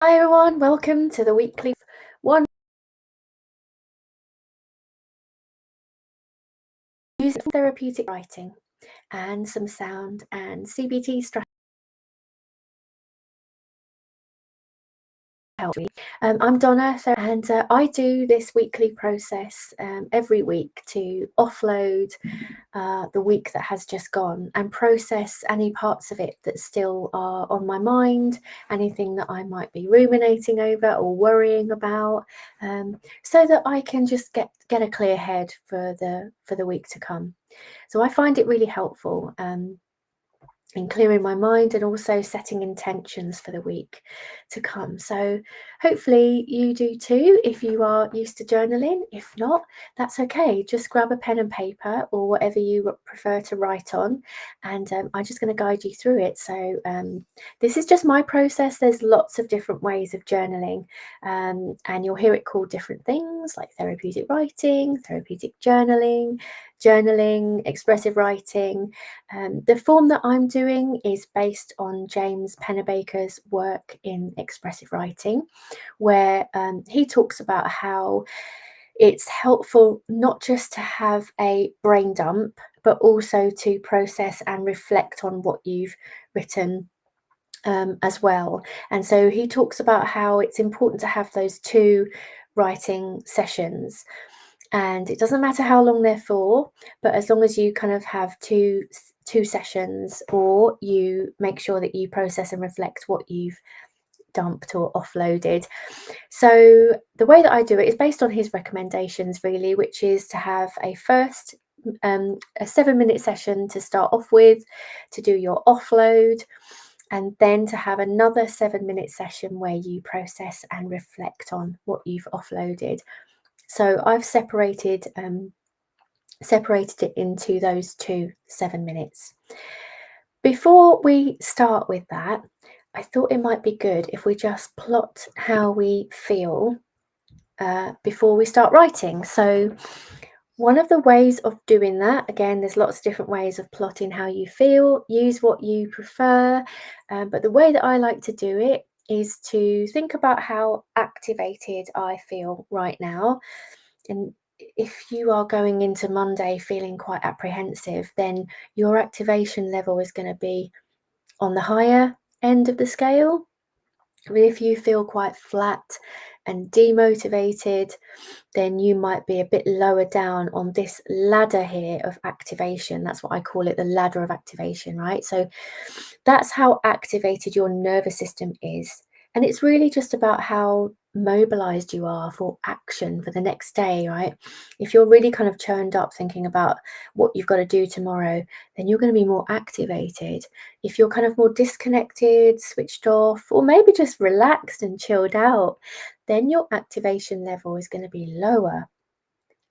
Hi everyone, welcome to the weekly one using therapeutic writing and some sound and CBT strategy. I'm Donna, and I do this weekly process every week to offload the week that has just gone and process any parts of it that still are on my mind, anything that I might be ruminating over or worrying about, so that I can just get a clear head for the week to come. So I find it really helpful in clearing my mind and also setting intentions for the week to come. So hopefully you do too if you are used to journaling. If not, that's okay. Just grab a pen and paper or whatever you prefer to write on, and I'm just going to guide you through it. So this is just my process. There's lots of different ways of journaling, and you'll hear it called different things like therapeutic writing, therapeutic journaling, expressive writing. The form that I'm doing is based on James Pennebaker's work in expressive writing, where he talks about how it's helpful not just to have a brain dump, but also to process and reflect on what you've written as well. And so he talks about how it's important to have those two writing sessions. And it doesn't matter how long they're for, but as long as you kind of have two sessions, or you make sure that you process and reflect what you've dumped or offloaded. So the way that I do it is based on his recommendations, really, which is to have a 7-minute session to start off with, to do your offload, and then to have another 7-minute session where you process and reflect on what you've offloaded. So I've separated it into those 7 minutes. Before we start with that, I thought it might be good if we just plot how we feel before we start writing. So one of the ways of doing that, again, there's lots of different ways of plotting how you feel. Use what you prefer, but the way that I like to do it is to think about how activated I feel right now. And if you are going into Monday feeling quite apprehensive, then your activation level is going to be on the higher end of the scale. If you feel quite flat and demotivated, then you might be a bit lower down on this ladder here of activation. That's what I call it, the ladder of activation, right? So that's how activated your nervous system is. And it's really just about how mobilized you are for action for the next day, right? If you're really kind of churned up thinking about what you've got to do tomorrow, then you're going to be more activated. If you're kind of more disconnected, switched off, or maybe just relaxed and chilled out, then your activation level is going to be lower.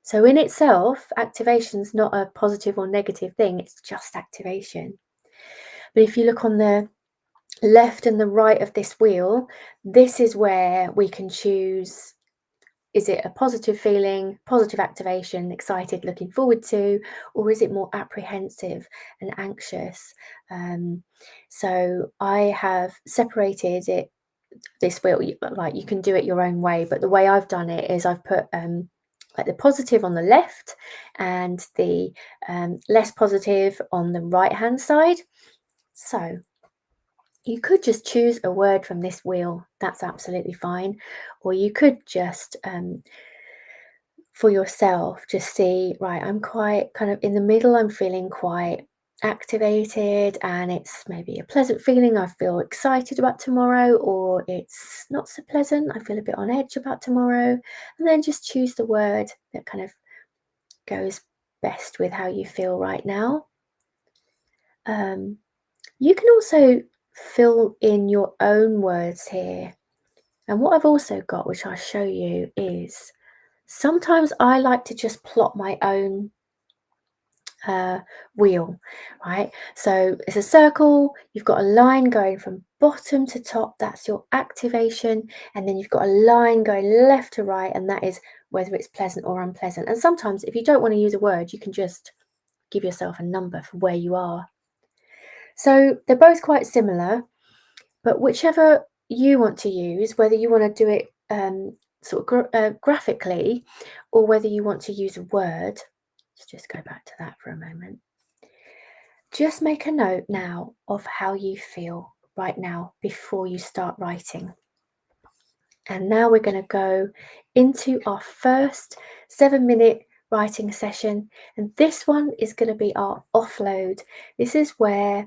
So in itself, activation is not a positive or negative thing, it's just activation. But if you look on the left and the right of this wheel, this is where we can choose, is it a positive feeling, positive activation, excited, looking forward to, or is it more apprehensive and anxious? So I have separated it, this wheel, like you can do it your own way, but the way I've done it is I've put like the positive on the left and the less positive on the right hand side. So you could just choose a word from this wheel, that's absolutely fine. Or you could just, for yourself, just see, right, I'm quite kind of in the middle, I'm feeling quite activated and it's maybe a pleasant feeling, I feel excited about tomorrow, or it's not so pleasant, I feel a bit on edge about tomorrow. And then just choose the word that kind of goes best with how you feel right now. You can also fill in your own words here. And what I've also got, which I'll show you, is sometimes I like to just plot my own wheel, right? So it's a circle, you've got a line going from bottom to top, that's your activation, and then you've got a line going left to right, and that is whether it's pleasant or unpleasant. And sometimes if you don't want to use a word, you can just give yourself a number for where you are. So they're both quite similar, but whichever you want to use, whether you want to do it sort of graphically, or whether you want to use a word. Let's just go back to that for a moment. Just make a note now of how you feel right now before you start writing. And now we're going to go into our first 7-minute writing session. And this one is going to be our offload. This is where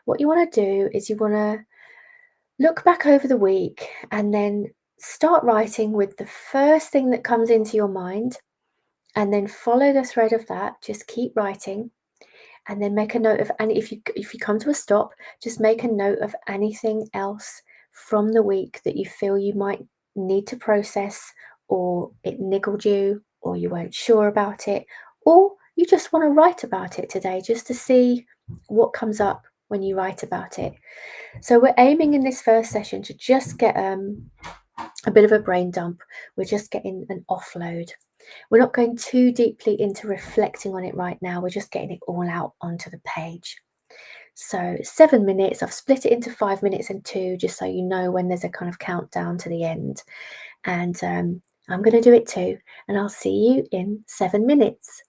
what you want to do is you want to look back over the week and then start writing with the first thing that comes into your mind, and then follow the thread of that. Just keep writing, and then make a note of, and if you come to a stop, just make a note of anything else from the week that you feel you might need to process, or it niggled you, or you weren't sure about it, or you just want to write about it today just to see what comes up when you write about it. So we're aiming in this first session to just get a bit of a brain dump. We're just getting an offload. We're not going too deeply into reflecting on it right now. We're just getting it all out onto the page. So 7 minutes, I've split it into 5 minutes and 2, just so you know when there's a kind of countdown to the end. And I'm going to do it too, and I'll see you in 7 minutes.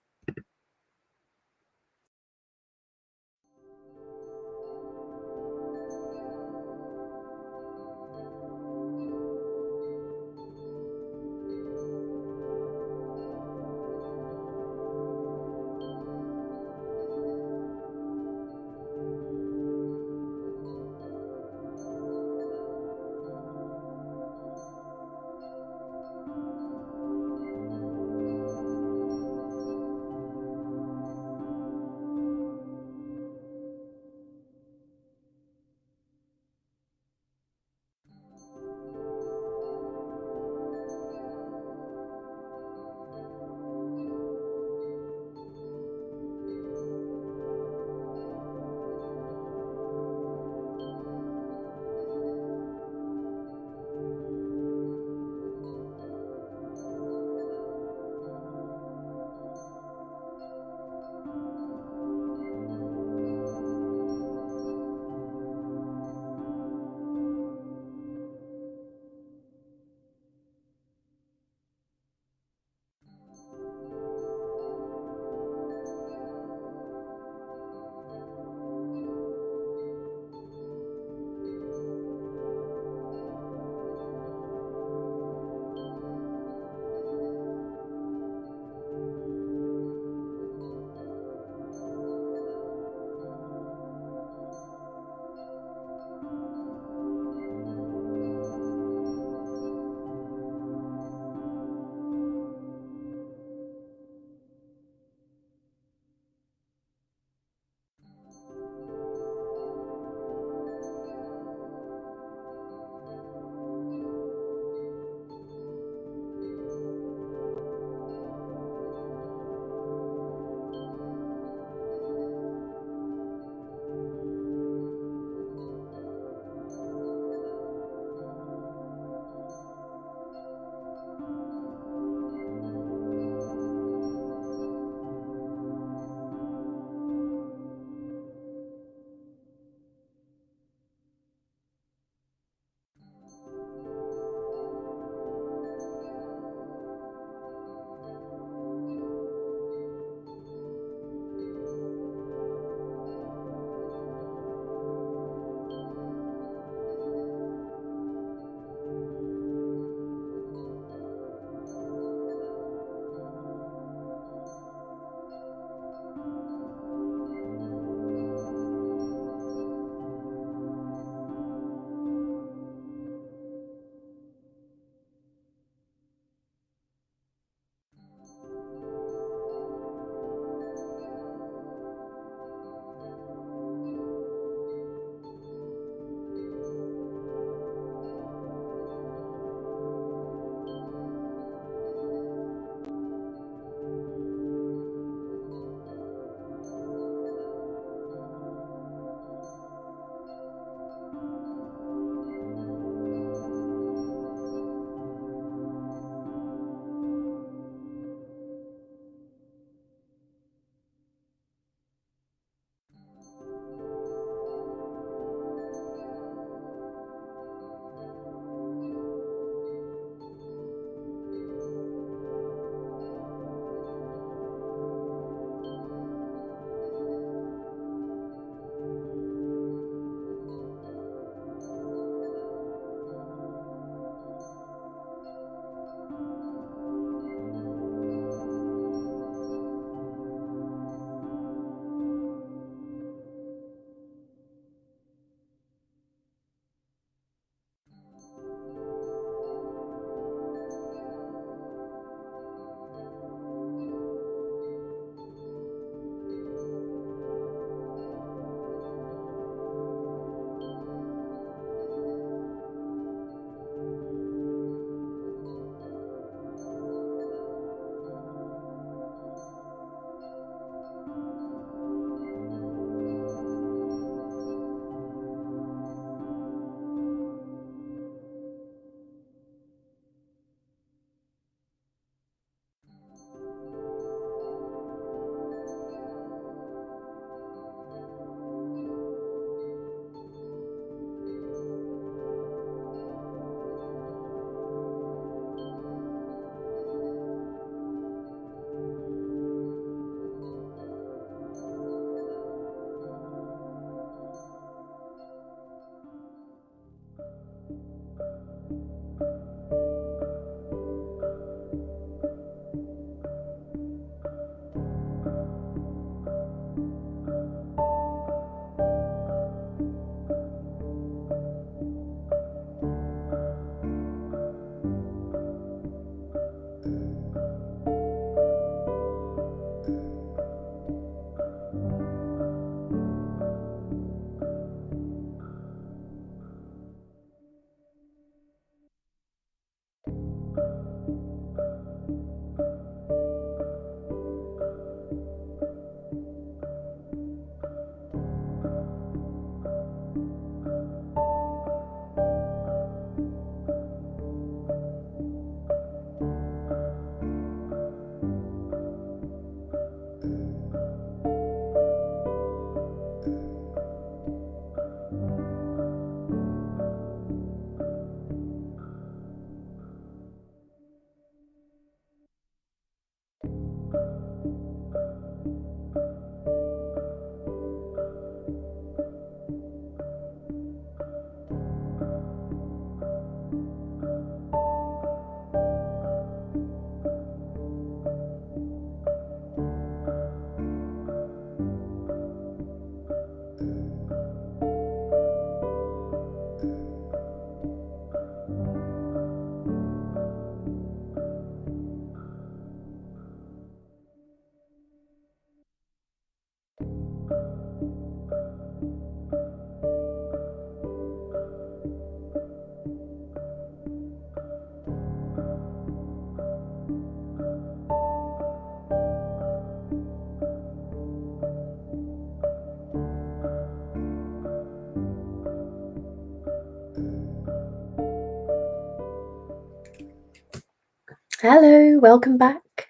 Hello, welcome back.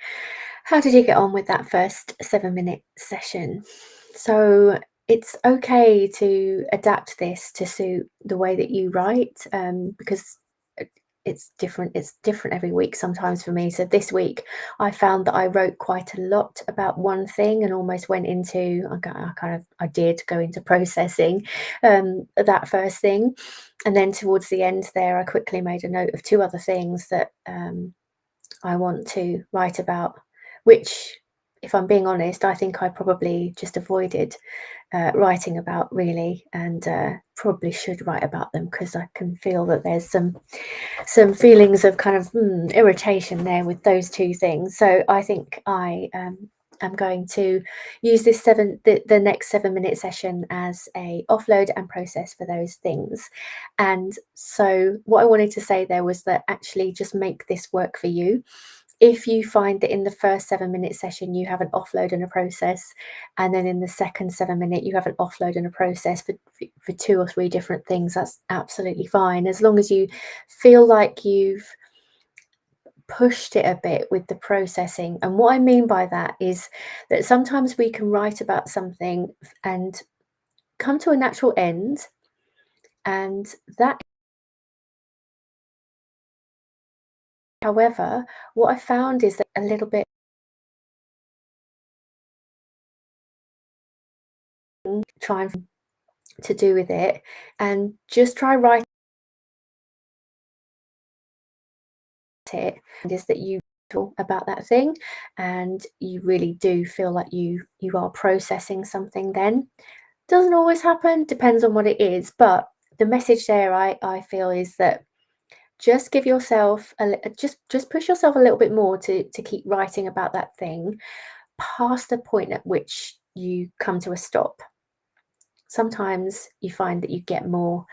How did you get on with that first 7-minute session? So it's okay to adapt this to suit the way that you write, because it- it's different. It's different every week sometimes for me. So this week I found that I wrote quite a lot about one thing and almost went into, I did go into processing that first thing. And then towards the end there, I quickly made a note of two other things that I want to write about, which, if I'm being honest, I think I probably just avoided writing about really, and probably should write about them because I can feel that there's some feelings of kind of irritation there with those two things. So I think I am going to use the next 7-minute session as a offload and process for those things. And so what I wanted to say there was that actually just make this work for you. If you find that in the first 7-minute session you have an offload and a process, and then in the second 7-minute you have an offload and a process for two or three different things, that's absolutely fine, as long as you feel like you've pushed it a bit with the processing. And what I mean by that is that sometimes we can write about something and come to a natural end, and that, however, what I found is that a little bit trying to do with it, and just try writing it, is that you talk about that thing and you really do feel like you are processing something. Then doesn't always happen, depends on what it is, but the message there, I feel, is that just give yourself just push yourself a little bit more to keep writing about that thing past the point at which you come to a stop. Sometimes you find that you get more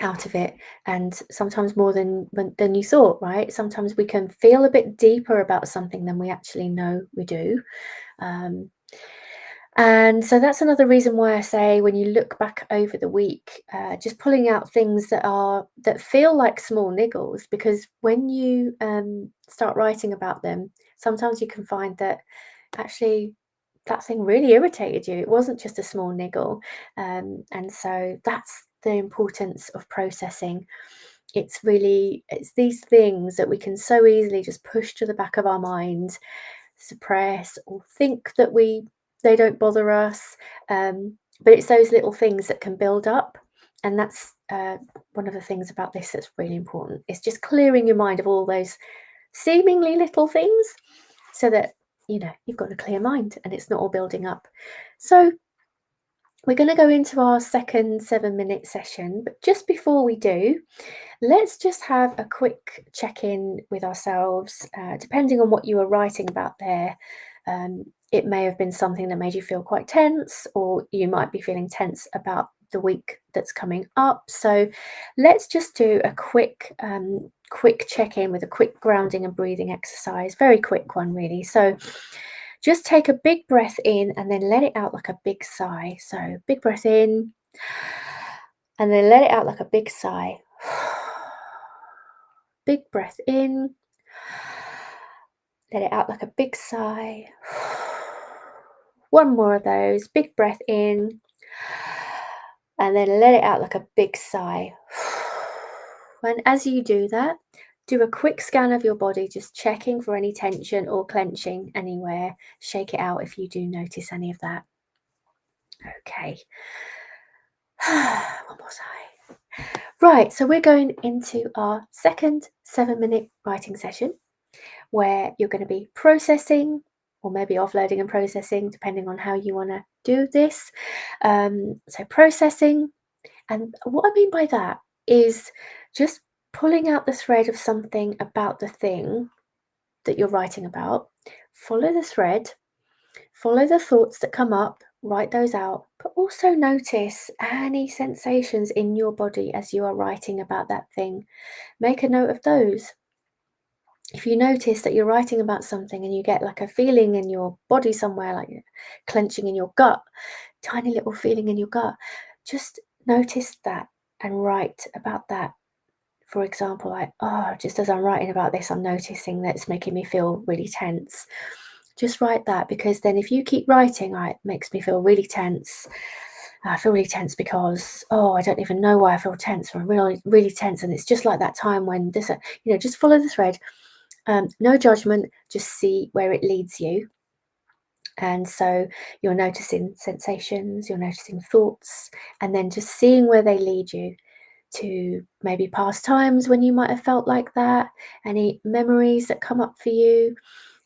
out of it, and sometimes more than you thought, right? Sometimes we can feel a bit deeper about something than we actually know we do. um, and so that's another reason why I say, when you look back over the week, just pulling out things that feel like small niggles, because when you start writing about them, sometimes you can find that actually that thing really irritated you. It wasn't just a small niggle. And so that's the importance of processing. It's these things that we can so easily just push to the back of our mind, suppress, or think that they don't bother us. But it's those little things that can build up. And that's one of the things about this that's really important. It's just clearing your mind of all those seemingly little things, so that you've got a clear mind and it's not all building up. So we're going to go into our second 7-minute session, but just before we do, let's just have a quick check-in with ourselves. Depending on what you were writing about there, it may have been something that made you feel quite tense, or you might be feeling tense about the week that's coming up. So let's just do a quick check-in with a quick grounding and breathing exercise. Very quick one, really. So just take a big breath in and then let it out like a big sigh. So big breath in and then let it out like a big sigh. Big breath in, let it out like a big sigh. One more of those. Big breath in and then let it out like a big sigh. And as you do that, do a quick scan of your body, just checking for any tension or clenching anywhere. Shake it out if you do notice any of that. Okay. One more sigh. Right, so we're going into our second 7-minute writing session, where you're going to be processing, or maybe offloading and processing, depending on how you want to do this. So processing, and what I mean by that is just pulling out the thread of something about the thing that you're writing about. Follow the thread, follow the thoughts that come up, write those out, but also notice any sensations in your body as you are writing about that thing. Make a note of those. If you notice that you're writing about something and you get like a feeling in your body somewhere, like clenching in your gut, tiny little feeling in your gut, just notice that and write about that for example, like, oh, just as I'm writing about this, I'm noticing that it's making me feel really tense. Just write that, because then if you keep writing, right, it makes me feel really tense. I feel really tense because, oh, I don't even know why I feel tense. I'm really, really tense. And it's just like that time when this, just follow the thread. No judgment, just see where it leads you. And so you're noticing sensations, you're noticing thoughts, and then just seeing where they lead you to maybe past times when you might have felt like that, any memories that come up for you.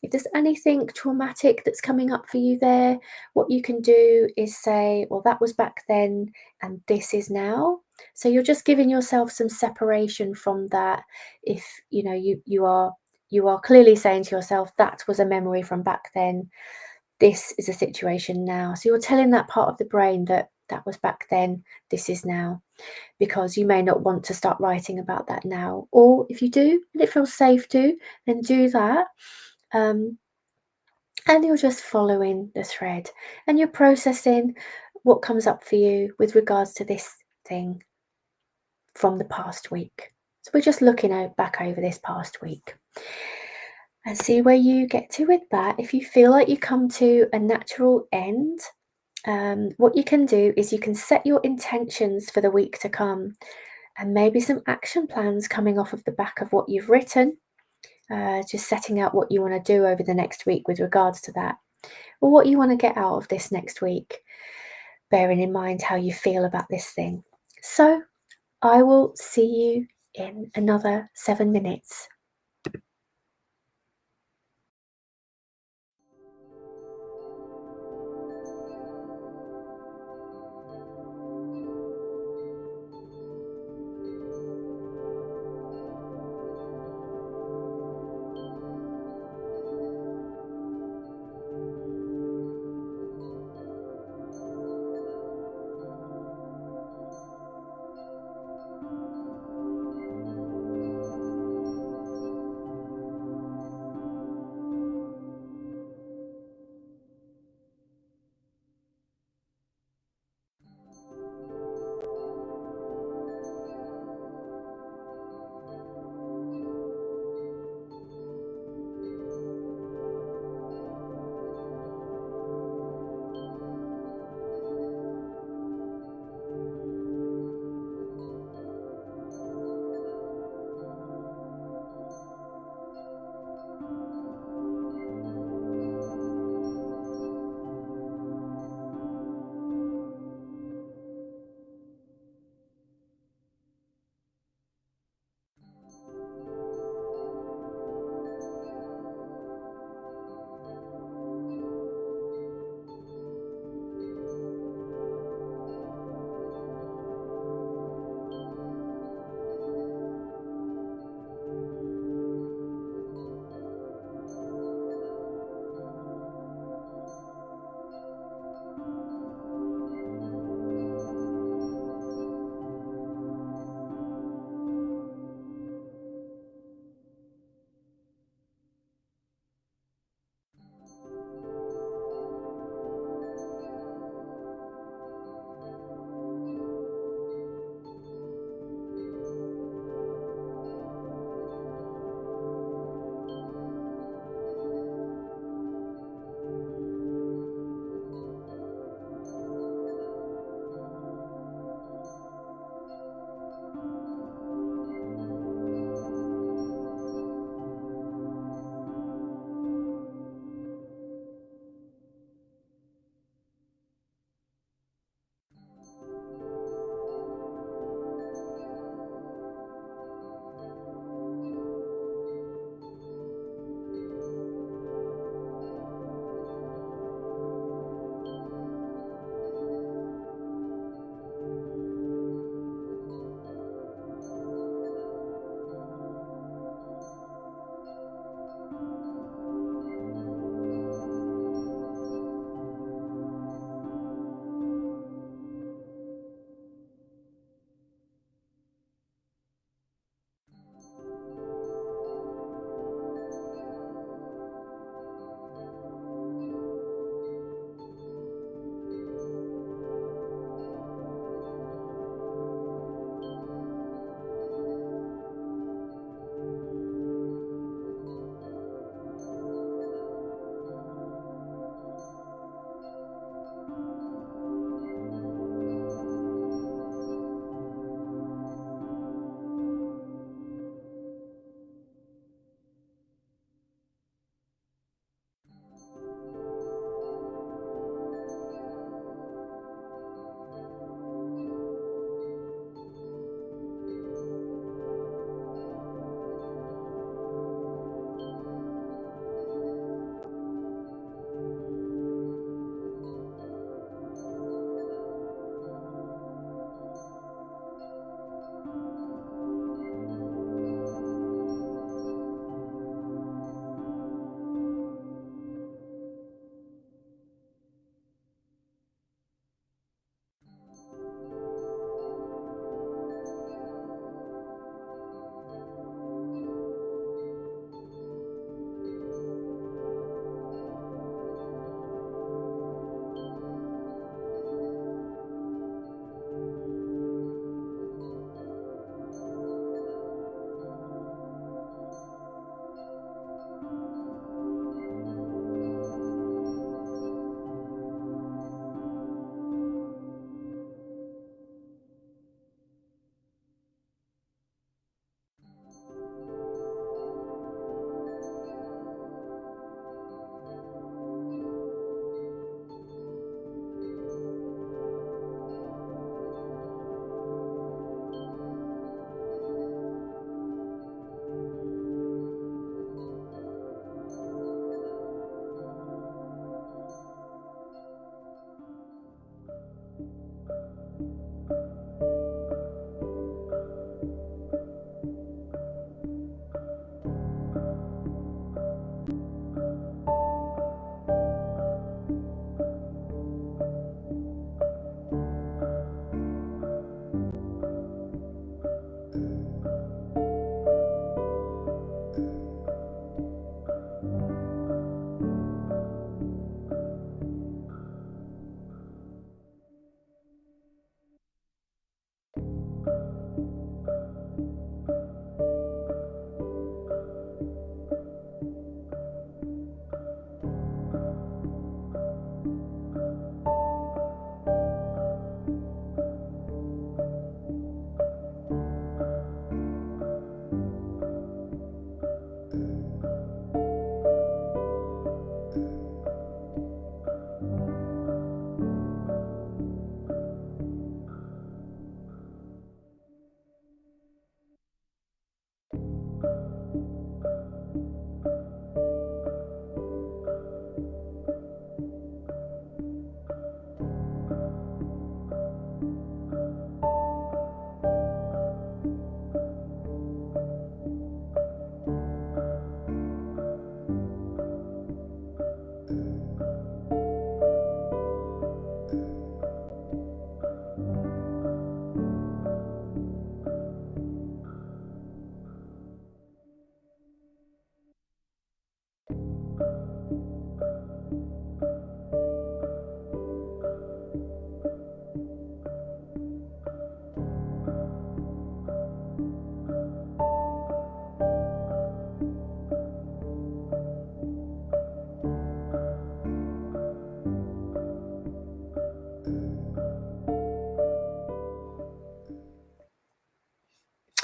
If there's anything traumatic that's coming up for you there, what you can do is say, well, that was back then and this is now. So you're just giving yourself some separation from that. If you are clearly saying to yourself, that was a memory from back then, this is a situation now. So you're telling that part of the brain that that was back then, this is now, because you may not want to start writing about that now. Or if you do, and it feels safe to, then do that. And you're just following the thread and you're processing what comes up for you with regards to this thing from the past week. So we're just looking back over this past week and see where you get to with that. If you feel like you come to a natural end, what you can do is you can set your intentions for the week to come, and maybe some action plans coming off of the back of what you've written, just setting out what you want to do over the next week with regards to that, or what you want to get out of this next week, bearing in mind how you feel about this thing. So I will see you in another 7 minutes.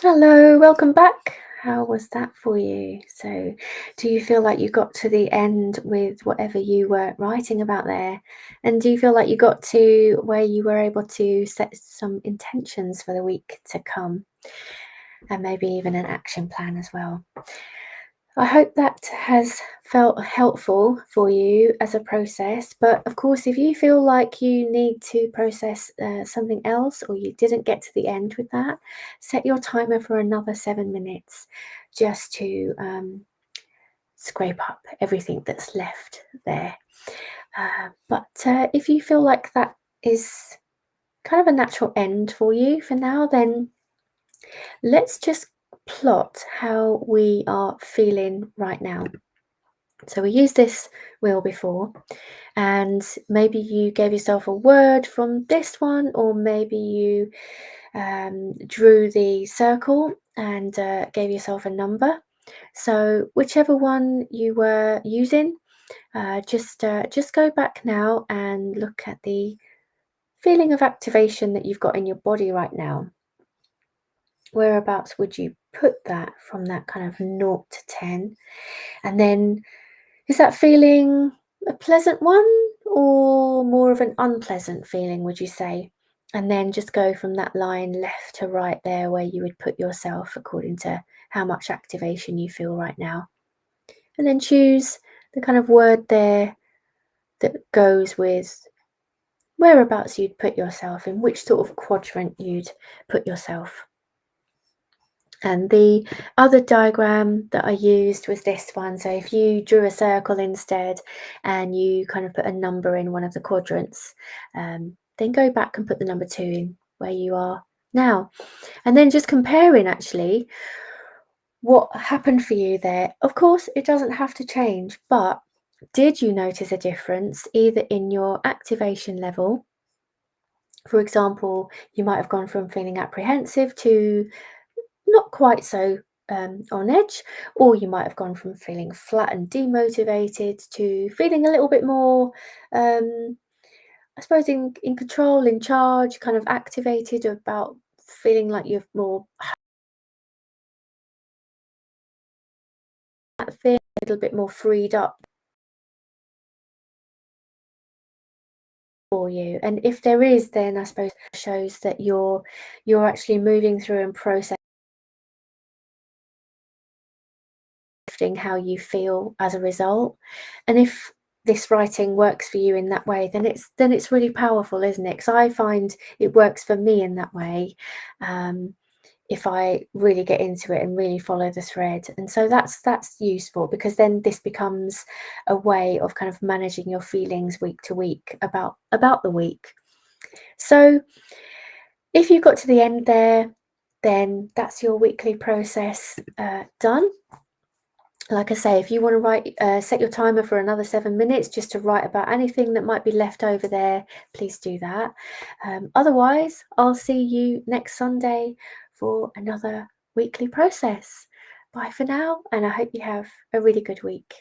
Hello, welcome back. How was that for you? So, do you feel like you got to the end with whatever you were writing about there? And do you feel like you got to where you were able to set some intentions for the week to come? And maybe even an action plan as well. I hope that has felt helpful for you as a process. But of course, if you feel like you need to process something else or you didn't get to the end with that, set your timer for another 7 minutes just to scrape up everything that's left there. But if you feel like that is kind of a natural end for you for now, then let's just plot how we are feeling right now. So we used this wheel before, and maybe you gave yourself a word from this one, or maybe you drew the circle and gave yourself a number. So whichever one you were using, just go back now and look at the feeling of activation that you've got in your body right now. Whereabouts would you put that from that kind of 0 to 10? And then is that feeling a pleasant one or more of an unpleasant feeling, would you say? And then just go from that line left to right there where you would put yourself according to how much activation you feel right now. And then choose the kind of word there that goes with whereabouts you'd put yourself, in which sort of quadrant you'd put yourself. And the other diagram that I used was this one. So if you drew a circle instead and you kind of put a number in one of the quadrants, then go back and put the number 2 in where you are now. And then just comparing actually what happened for you there. Of course, it doesn't have to change, but did you notice a difference either in your activation level? For example, you might have gone from feeling apprehensive to not quite so on edge, or you might have gone from feeling flat and demotivated to feeling a little bit more, I suppose, in control, in charge, kind of activated, about feeling like you're more feeling a little bit more freed up for you. And if there is, then I suppose it shows that you're actually moving through and processing how you feel as a result. And if this writing works for you in that way, then it's really powerful, isn't it? Because I find it works for me in that way. If I really get into it and really follow the thread. And so that's useful, because then this becomes a way of kind of managing your feelings week to week about the week. So if you got to the end there, then that's your weekly process done. Like I say, if you want to write, set your timer for another 7 minutes just to write about anything that might be left over there, please do that. Otherwise, I'll see you next Sunday for another weekly process. Bye for now, and I hope you have a really good week.